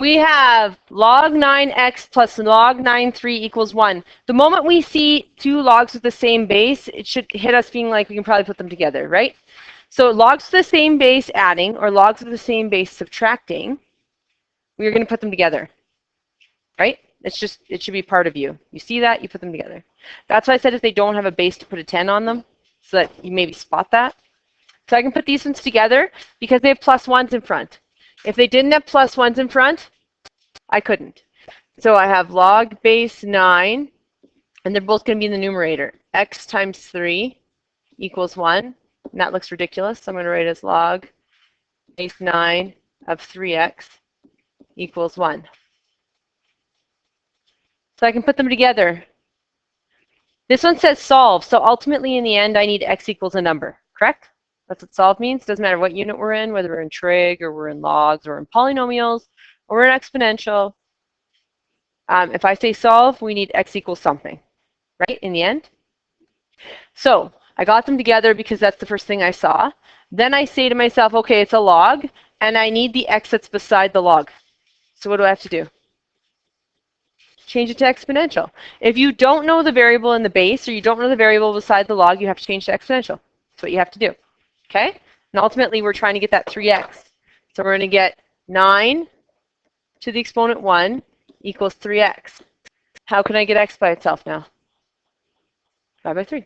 We have log 9x plus log 9(3) equals 1. The moment we see two logs with the same base, it should hit us being like we can probably put them together, right? So logs with the same base adding or logs with the same base subtracting, we're going to put them together, right? It should be part of you. You see that, you put them together. That's why I said if they don't have a base to put a 10 on them, so that you maybe spot that. So I can put these ones together because they have plus 1s in front. If they didn't have plus 1s in front, I couldn't. So I have log base 9, and they're both going to be in the numerator. X times 3 equals 1. And that looks ridiculous. So I'm going to write as log base 9 of 3x equals 1. So I can put them together. This one says solve. So ultimately, in the end, I need x equals a number. Correct? That's what solve means. Doesn't matter what unit we're in, whether we're in trig or we're in logs or in polynomials or we're in exponential. If I say solve, we need x equals something, right, in the end? So I got them together because that's the first thing I saw. Then I say to myself, okay, it's a log, and I need the x that's beside the log. So what do I have to do? Change it to exponential. If you don't know the variable in the base or you don't know the variable beside the log, you have to change to exponential. That's what you have to do, okay? And ultimately, we're trying to get that 3x. So we're going to get 9 to the exponent 1 equals 3x. How can I get x by itself now? 5 by 3.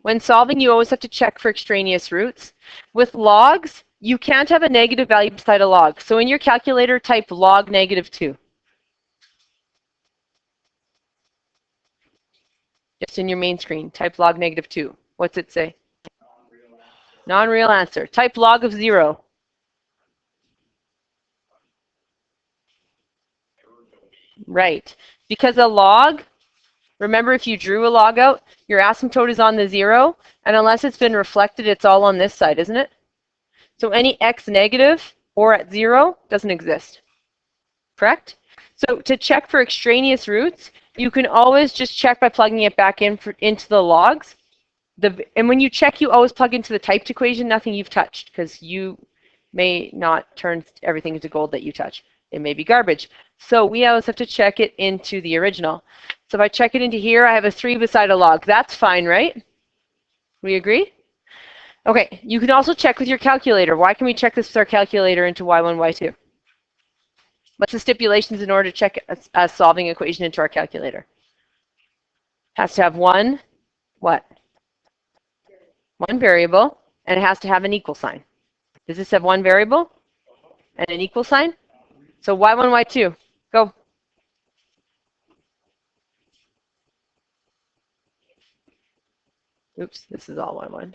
When solving, you always have to check for extraneous roots. With logs, you can't have a negative value beside a log. So in your calculator, type log -2. Just in your main screen, type log -2. What's it say? Non-real answer. Type log of 0. Right. Because a log, remember if you drew a log out, your asymptote is on the 0, and unless it's been reflected, it's all on this side, isn't it? So any x negative or at 0 doesn't exist. Correct? So to check for extraneous roots, you can always just check by plugging it back into the logs. And when you check, you always plug into the typed equation, nothing you've touched, because you may not turn everything into gold that you touch. It may be garbage. So we always have to check it into the original. So if I check it into here, I have a 3 beside a log. That's fine, right? We agree? Okay, you can also check with your calculator. Why can we check this with our calculator into y1, y2? What's the stipulations in order to check a solving equation into our calculator? Has to have one, what? One variable, and it has to have an equal sign. Does this have one variable and an equal sign? So y1, y2, go. Oops, this is all y1.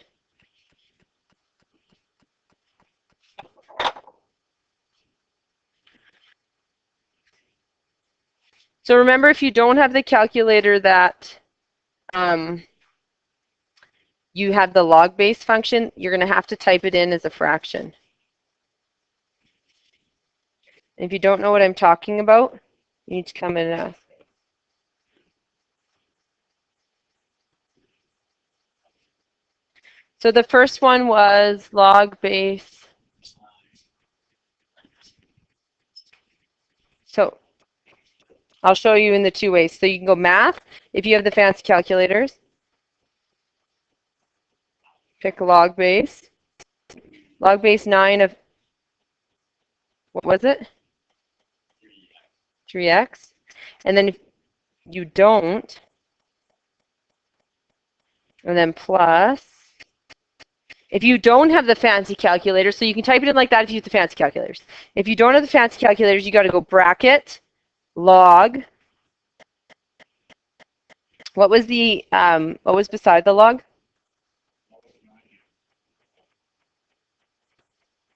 So remember, if you don't have the calculator that you have the log base function, you're going to have to type it in as a fraction. And if you don't know what I'm talking about, you need to come in and ask. So the first one was log base. So I'll show you in the two ways. So you can go math if you have the fancy calculators. Pick log base. Log base 9 of, what was it? 3x. And then if you don't, and then plus, if you don't have the fancy calculator, so you can type it in like that if you use the fancy calculators. If you don't have the fancy calculators, you got to go bracket, log. What was beside the log?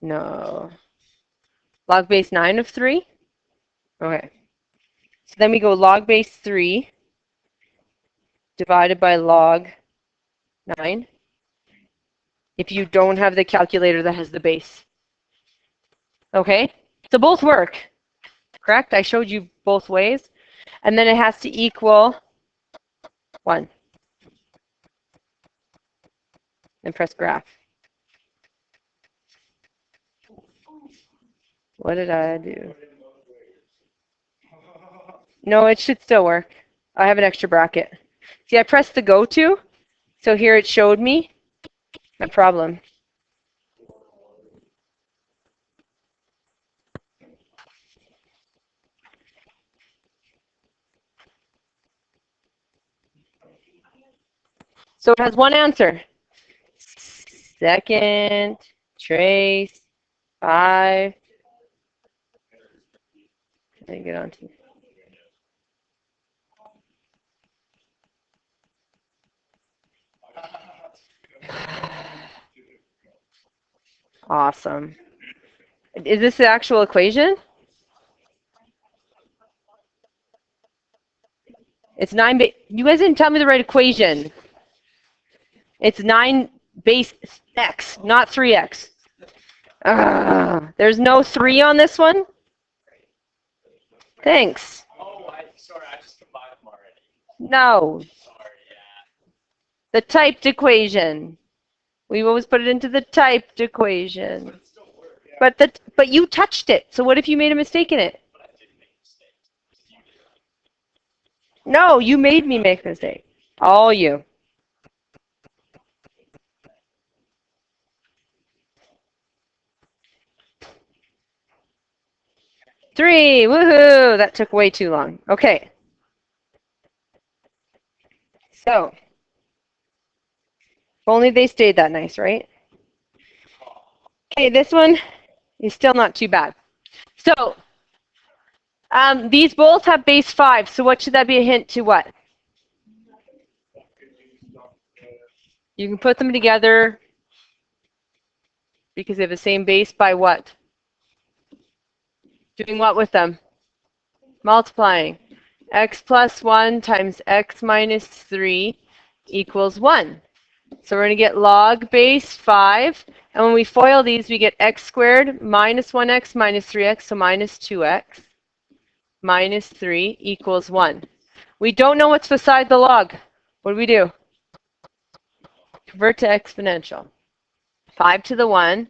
No. Log base 9 of 3? Okay. So then we go log base 3 divided by log 9. If you don't have the calculator that has the base. Okay? So both work. Correct? I showed you both ways. And then it has to equal 1. And press graph. What did I do? No, it should still work. I have an extra bracket. See, I pressed the go to, so here it showed me my problem. So it has one answer. Second, trace, 5. Can I get on to? Awesome. Is this the actual equation? It's 9 base. You guys didn't tell me the right equation. It's 9 base x, not 3x. There's no 3 on this one? Thanks. Oh, sorry, I just combined them already. No. Sorry, yeah. The typed equation. We always put it into the typed equation. But it still worked. Yeah. But you touched it. So what if you made a mistake in it? But I didn't make a mistake. You did. No, you made me make a mistake. All you. Three, woohoo! That took way too long. Okay. So, if only they stayed that nice, right? Okay, this one is still not too bad. So, these both have base 5, so what should that be a hint to what? You can put them together because they have the same base by what? Doing what with them? Multiplying. X plus 1 times x minus 3 equals 1. So we're going to get log base 5. And when we FOIL these, we get x squared minus 1x minus 3x, so minus 2x minus 3 equals 1. We don't know what's beside the log. What do we do? Convert to exponential. 5 to the 1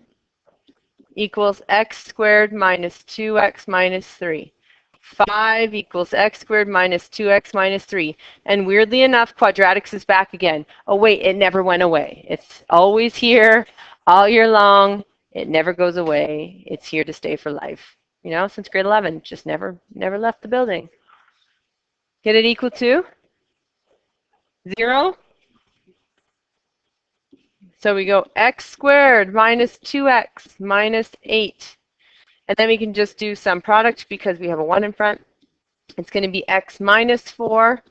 equals x squared minus 2x minus 3. 5 equals x squared minus 2x minus 3. And weirdly enough, quadratics is back again. Oh, wait, it never went away. It's always here all year long. It never goes away. It's here to stay for life. You know, since grade 11, just never left the building. Get it equal to 0. So we go x squared minus 2x minus 8. And then we can just do some product because we have a 1 in front. It's going to be x minus 4,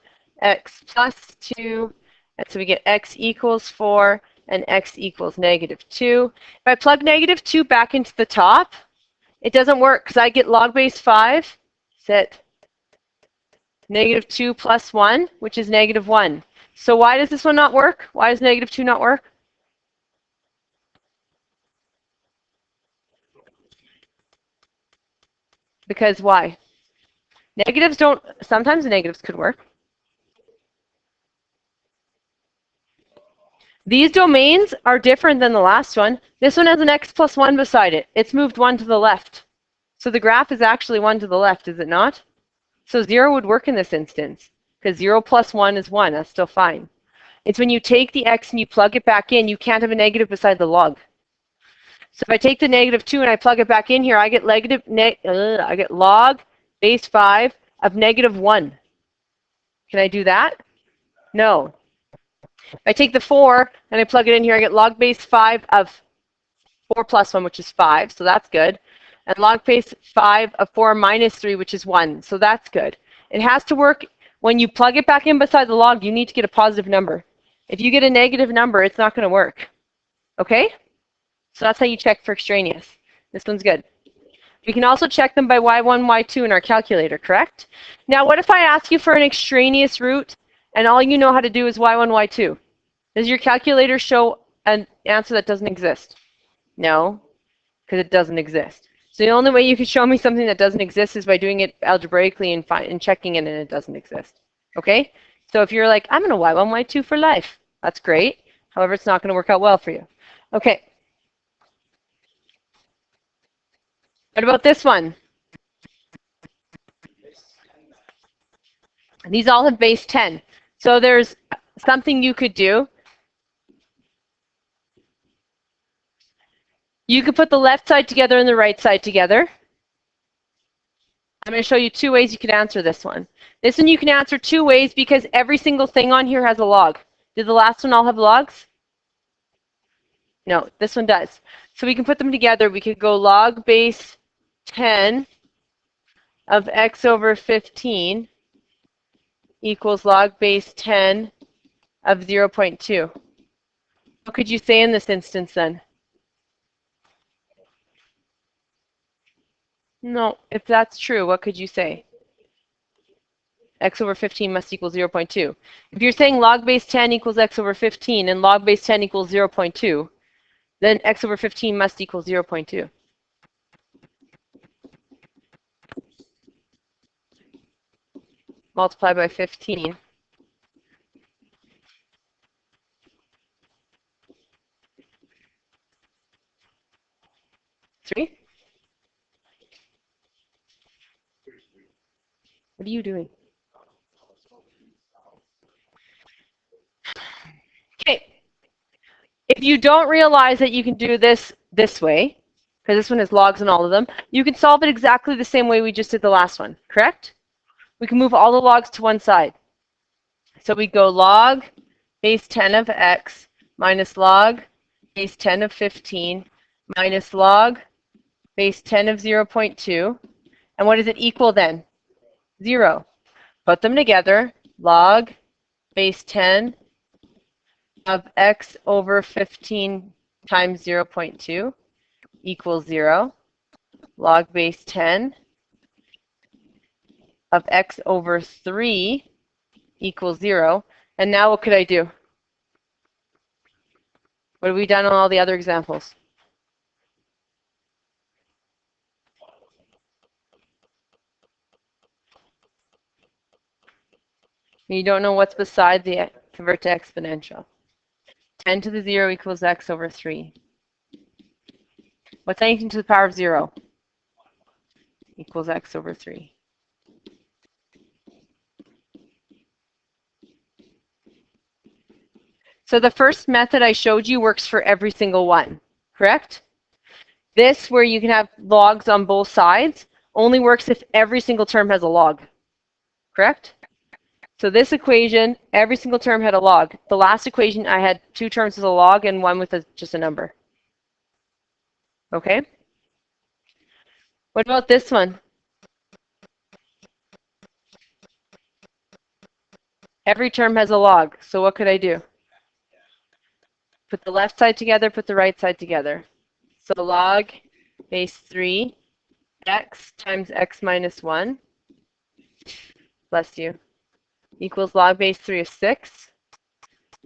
x plus 2. And so we get x equals 4 and x equals negative 2. If I plug negative 2 back into the top, it doesn't work because I get log base 5, set negative 2 plus 1, which is negative 1. So why does this one not work? Why does negative 2 not work? Because why? Negatives don't, sometimes the negatives could work. These domains are different than the last one. This one has an x plus 1 beside it. It's moved 1 to the left. So the graph is actually 1 to the left, is it not? So 0 would work in this instance because 0 plus 1 is 1. That's still fine. It's when you take the x and you plug it back in, you can't have a negative beside the log. So if I take the negative 2 and I plug it back in here, I get log base 5 of negative 1. Can I do that? No. If I take the 4 and I plug it in here, I get log base 5 of 4 plus 1, which is 5, so that's good. And log base 5 of 4 minus 3, which is 1, so that's good. It has to work. When you plug it back in beside the log, you need to get a positive number. If you get a negative number, it's not going to work. Okay? So that's how you check for extraneous. This one's good. We can also check them by y1, y2 in our calculator, correct? Now, what if I ask you for an extraneous root and all you know how to do is y1, y2? Does your calculator show an answer that doesn't exist? No, because it doesn't exist. So the only way you can show me something that doesn't exist is by doing it algebraically and checking it and it doesn't exist. Okay? So if you're like, I'm going to y1, y2 for life, that's great. However, it's not going to work out well for you. Okay. What about this one? These all have base 10. So there's something you could do. You could put the left side together and the right side together. I'm going to show you two ways you can answer this one. This one you can answer two ways because every single thing on here has a log. Did the last one all have logs? No, this one does. So we can put them together. We could go log base 10 of x over 15 equals log base 10 of 0.2. What could you say in this instance then? No, if that's true, what could you say? X over 15 must equal 0.2. If you're saying log base 10 equals x over 15 and log base 10 equals 0.2, then x over 15 must equal 0.2. Multiply by 15. 3? What are you doing? Okay. If you don't realize that you can do this way, because this one has logs in all of them, you can solve it exactly the same way we just did the last one, correct? We can move all the logs to one side. So we go log base 10 of x minus log base 10 of 15 minus log base 10 of 0.2. And what does it equal then? 0. Put them together. Log base 10 of x over 15 times 0.2 equals 0. Log base 10 of x over 3 equals 0. And now what could I do? What have we done on all the other examples? You don't know what's beside the convert to exponential. 10 to the 0 equals x over 3. What's anything to the power of 0? Equals x over 3. So the first method I showed you works for every single one, correct? This, where you can have logs on both sides, only works if every single term has a log, correct? So this equation, every single term had a log. The last equation, I had two terms with a log and one with just a number. Okay? What about this one? Every term has a log, so what could I do? Put the left side together, put the right side together. So log base 3 x times x minus 1, bless you, equals log base 3 of 6,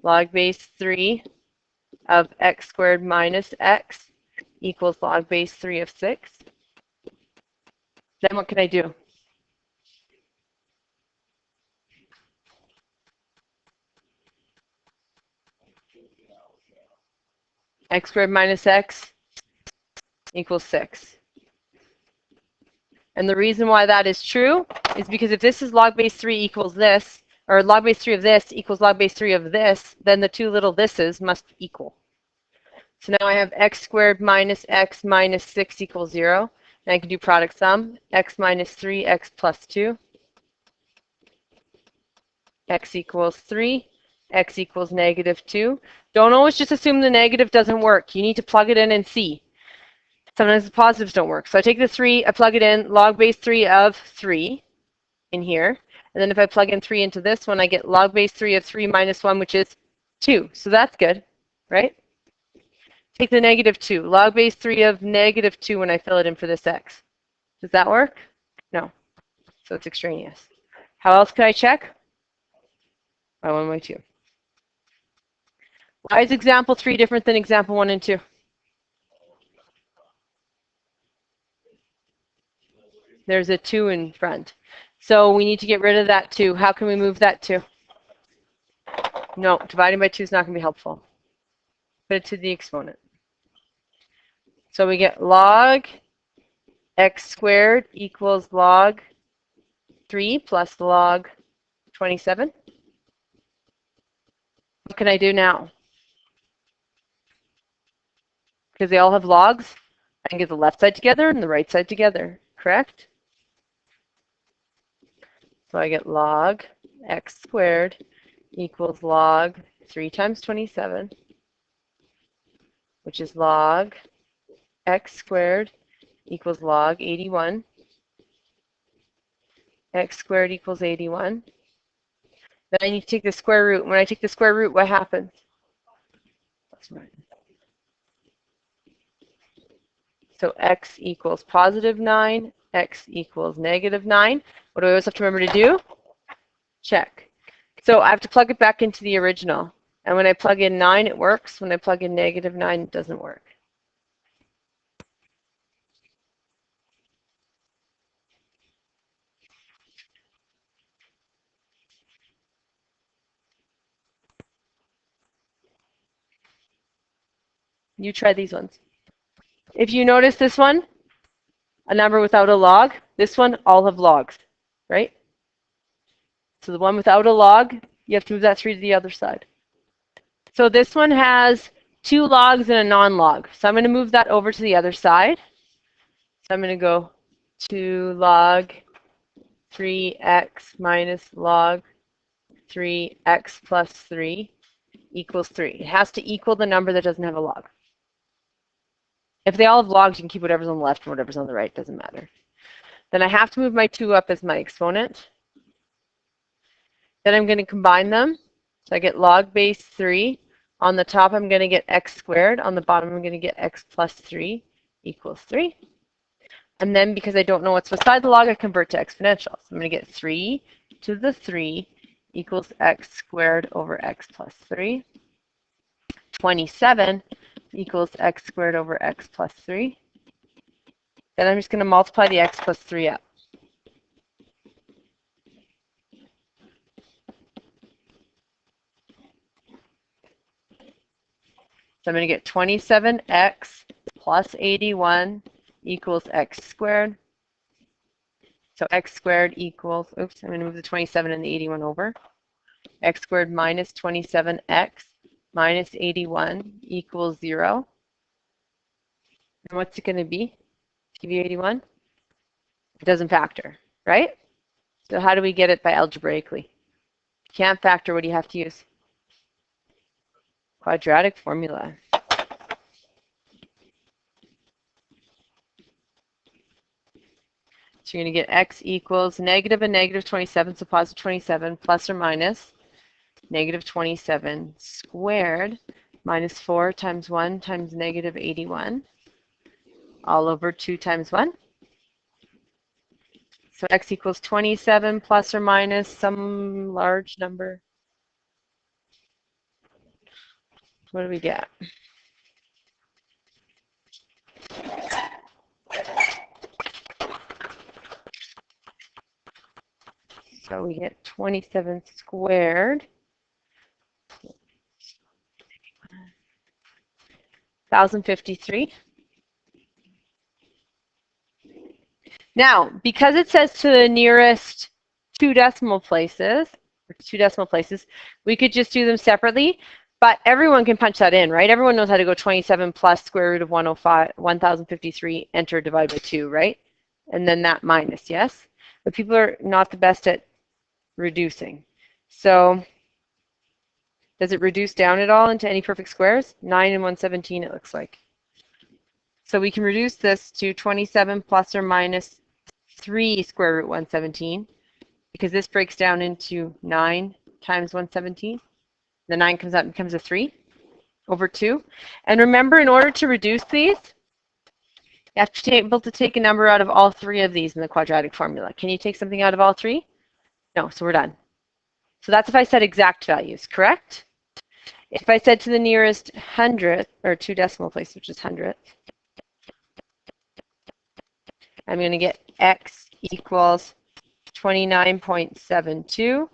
log base 3 of x squared minus x equals log base 3 of 6. Then what can I do? X squared minus x equals 6. And the reason why that is true is because if this is log base 3 equals this, or log base 3 of this equals log base 3 of this, then the two little thises must equal. So now I have x squared minus x minus 6 equals 0. And I can do product sum, x minus 3, x plus 2. X equals 3, x equals negative 2. Don't always just assume the negative doesn't work. You need to plug it in and see. Sometimes the positives don't work. So I take the 3, I plug it in, log base 3 of 3 in here. And then if I plug in 3 into this one, I get log base 3 of 3 minus 1, which is 2. So that's good, right? Take the negative 2, log base 3 of negative 2 when I fill it in for this x. Does that work? No. So it's extraneous. How else could I check? By 1 by 2. Why is example 3 different than example 1 and 2? There's a 2 in front. So we need to get rid of that 2. How can we move that 2? No, dividing by 2 is not going to be helpful. Put it to the exponent. So we get log x squared equals log 3 plus log 27. What can I do now? Because they all have logs, I can get the left side together and the right side together, correct? So I get log x squared equals log 3 times 27, which is log x squared equals log 81. X squared equals 81. Then I need to take the square root. When I take the square root, what happens? That's right. So x equals positive 9, x equals negative 9. What do I always have to remember to do? Check. So I have to plug it back into the original. And when I plug in 9, it works. When I plug in negative 9, it doesn't work. You try these ones. If you notice this one, a number without a log, this one, all have logs, right? So the one without a log, you have to move that 3 to the other side. So this one has 2 logs and a non-log. So I'm going to move that over to the other side. So I'm going to go 2 log 3x minus log 3x plus 3 equals 3. It has to equal the number that doesn't have a log. If they all have logs, you can keep whatever's on the left and whatever's on the right. Doesn't matter. Then I have to move my 2 up as my exponent. Then I'm going to combine them. So I get log base 3. On the top, I'm going to get x squared. On the bottom, I'm going to get x plus 3 equals 3. And then because I don't know what's beside the log, I convert to exponential. So I'm going to get 3 to the 3 equals x squared over x plus 3. 27 equals x squared over x plus 3. Then I'm just going to multiply the x plus 3 up. So I'm going to get 27x plus 81 equals x squared. So x squared equals, oops, I'm going to move the 27 and the 81 over. X squared minus 27x minus 81 equals 0. And what's it going to be? Give you 81? It doesn't factor, right? So how do we get it by algebraically? Can't factor, what do you have to use? Quadratic formula. So you're going to get x equals negative and negative 27, so positive 27 plus or minus negative 27 squared minus 4 times 1 times negative 81 all over 2 times 1. So x equals 27 plus or minus some large number. What do we get? So we get 27 squared. 1,053. Now, because it says to the nearest 2 decimal places, we could just do them separately, but everyone can punch that in, right? Everyone knows how to go 27 plus square root of 1,053, enter, divide by 2, right? And then that minus, yes? But people are not the best at reducing. So does it reduce down at all into any perfect squares? 9 and 117, it looks like. So we can reduce this to 27 plus or minus 3 square root 117, because this breaks down into 9 times 117. The 9 comes out and becomes a 3 over 2. And remember, in order to reduce these, you have to be able to take a number out of all 3 of these in the quadratic formula. Can you take something out of all 3? No, so we're done. So that's if I said exact values, correct? If I said to the nearest 100th, or 2 decimal place, which is 100th, I'm going to get x equals 29.72.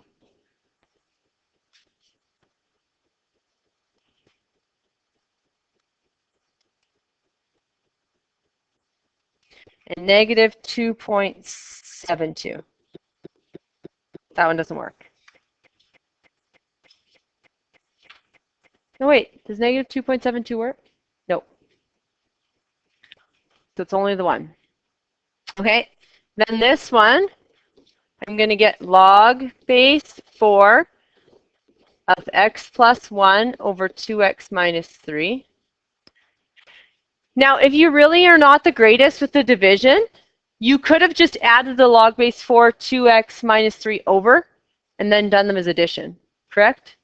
and negative 2.72. That one doesn't work. No, wait, does negative 2.72 work? Nope. So it's only the one. Okay, then this one, I'm going to get log base 4 of x plus 1 over 2x minus 3. Now, if you really are not the greatest with the division, you could have just added the log base 4, 2x minus 3 over, and then done them as addition, correct?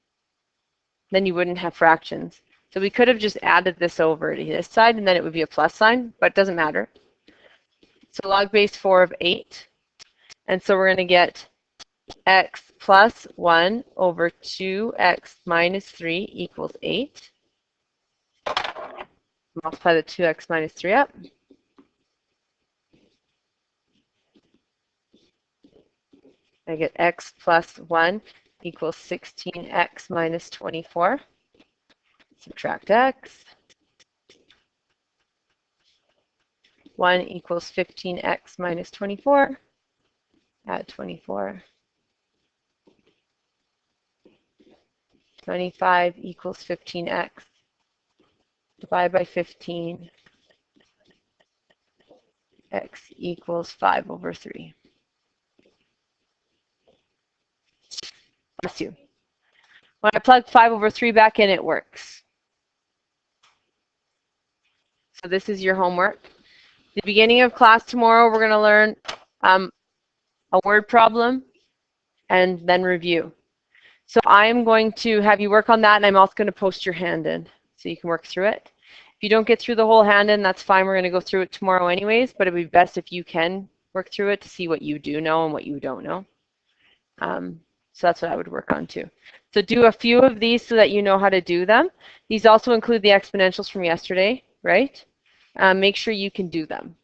Then you wouldn't have fractions. So we could have just added this over to this side, and then it would be a plus sign, but it doesn't matter. So log base 4 of 8. And so we're going to get x plus 1 over 2x minus 3 equals 8. Multiply the 2x minus 3 up. I get x plus 1 equals 16x minus 24. Subtract x. 1 equals 15x minus 24. Add 24. 25 equals 15x. Divide by 15. X equals 5 over 3. Bless you. When I plug 5 over 3 back in, it works. So this is your homework. The beginning of class tomorrow, we're going to learn a word problem and then review. So I'm going to have you work on that, and I'm also going to post your hand in so you can work through it. If you don't get through the whole hand in, that's fine. We're going to go through it tomorrow anyways, but it would be best if you can work through it to see what you do know and what you don't know. So that's what I would work on too. So do a few of these so that you know how to do them. These also include the exponentials from yesterday, right? Make sure you can do them.